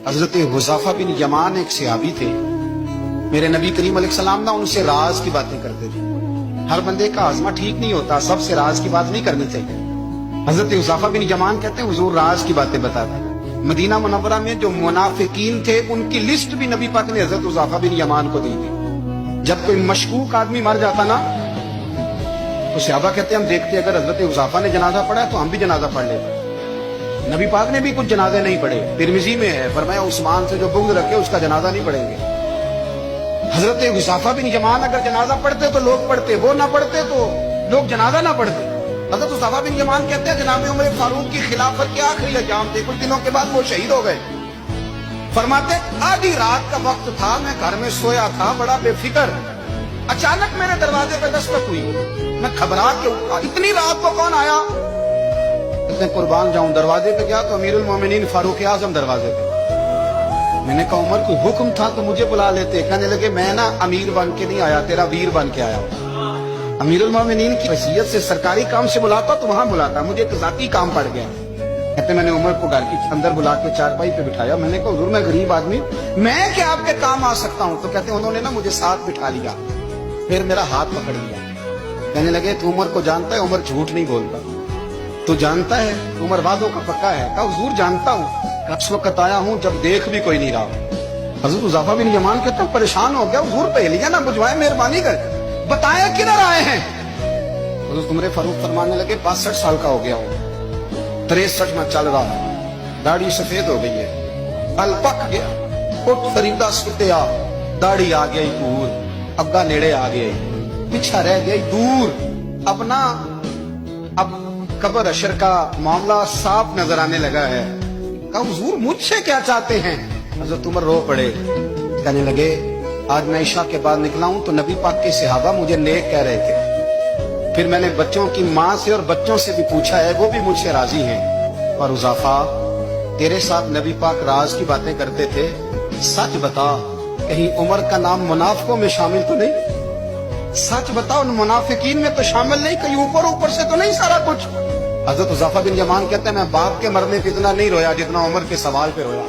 हजरत हुज़ैफा बिन यमान एक सहाबी थे, मेरे नबी करीम अलैहिस्सलाम ना उनसे राज की बातें करते थे। हर बंदे का आज़मा ठीक नहीं होता, सबसे राज की बात नहीं करनी चाहिए। हजरत हुज़ैफा बिन यमान कहते हैं हुजूर राज की बातें बताते। मदीना मुनव्वरा में जो मुनाफिकीन थे उनकी लिस्ट भी नबी पाक ने हजरत हुज़ैफा बिन यमान को दी थी। जब कोई मशकूक आदमी मर जाता ना तो सहाबा कहते हैं हम देखते अगर हजरत हुज़ैफा ने जनाजा पढ़ा तो हम भी जनाजा पढ़ लेते। नबी पाक ने भी कुछ जनाजे नहीं पढ़े, तिरमिजी में है, फरमाया उस्मान से जो बुग़्ज़ रखे उसका जनाजा नहीं पढ़ेंगे। हजरत हुज़ैफा बिन यमान अगर जनाजा पढ़ते तो लोग पढ़ते, वो ना पढ़ते तो लोग जनाजा ना पढ़ते। हजरत हुज़ैफा बिन यमान कहते हैं जनाब उमर फारूक की खिलाफत के आखिरी अय्याम थे, कुछ दिनों के बाद वो शहीद हो गए। फरमाते आधी रात का वक्त था, मैं घर में सोया था बड़ा बेफिक्र, अचानक मेरे दरवाजे पर दस्तक हुई, मैं घबरा के उठा, इतनी रात को कौन आया? इतने कुर्बान जाऊं, दरवाजे पे गया तो अमीरुल मोमिनीन फारूक आजम दरवाजे पे। मैंने कहा उमर कोई हुक्म था तो मुझे बुला लेते। कहने लगे मैं ना अमीर बन के नहीं आया, तेरा वीर बन के आया हूं। अमीरुल मोमिनीन की हैसियत से सरकारी काम से बुलाता तो वहां बुलाता, मुझे एक जाती काम पड़ गया। कहते मैंने उमर को घर के अंदर बुला के चारपाई पे बिठाया, मैंने कहा हुजूर मैं गरीब आदमी, मैं क्या आपके काम आ सकता हूँ? तो कहते उन्होंने ना मुझे साथ बिठा लिया, फिर मेरा हाथ पकड़ लिया। कहने लगे तू उमर को जानता है? उमर झूठ नहीं बोलता। तू जानता है उमर वादों का पक्का है? कहा हुजूर जानता हूँ, इस वक्त आया हूँ जब देख भी कोई नहीं रहा। हजरत हुज़ैफा बिन यमान कहते परेशान हो गया, हुजूर पहेलियां ना बुझवाए, मेहरबानी कर बताया किधर आए हैं? हजरत उमर फारूक फरमाने लगे 62 साल का हो गया हूँ, 63 में चल रहा है, दाढ़ी सफेद हो गई है, कल पक गया, उठ फरीदा सुतिया, दाढ़ी आ गई दूर, अब्गा नेड़े आ गई, पीछा रह गई दूर, अब कब्र अशर का मामला साफ नजर आने लगा है। कहा हुजूर मुझसे क्या चाहते हैं? हजरत उमर रो पड़े, कहने लगे आज मैं इशा के बाद निकला हूं तो नबी पाक के सहाबा मुझे नेक कह रहे थे, फिर मैंने बच्चों की माँ से और बच्चों से भी पूछा है, वो भी मुझसे राजी हैं। और हुज़ैफा तेरे साथ नबी पाक राज की बातें करते थे, सच बता कहीं उमर का नाम मुनाफिकों में शामिल तो नहीं? सच बता उन मुनाफिकीन में तो शामिल नहीं, कहीं ऊपर से तो नहीं सारा कुछ? हजरत हुज़ैफा बिन यमान कहते हैं मैं बाप के मरने पे इतना नहीं रोया जितना उमर के सवाल पे रोया।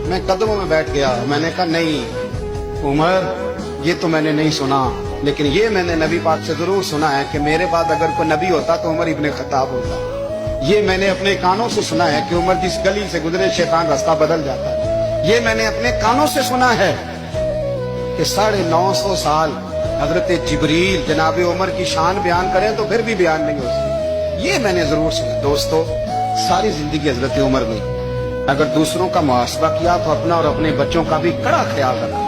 मैं कदमों में बैठ गया, मैंने कहा नहीं उमर ये तो मैंने नहीं सुना, लेकिन ये मैंने नबी पाक से जरूर सुना है कि मेरे बाद अगर कोई नबी होता तो उमर इब्ने खत्ताब होता। ये मैंने अपने कानों से सुना है कि उमर जिस गली से गुजरे शैतान रास्ता बदल जाता है। ये मैंने अपने कानों से सुना है कि 950 साल हजरत जिब्रील जनाब उमर की शान बयान करें तो फिर भी बयान नहीं हो सकती। ये मैंने जरूर सुना। दोस्तों सारी जिंदगी हजरत उमर ने अगर दूसरों का मुहासबा किया तो अपना और अपने बच्चों का भी कड़ा ख्याल रखा।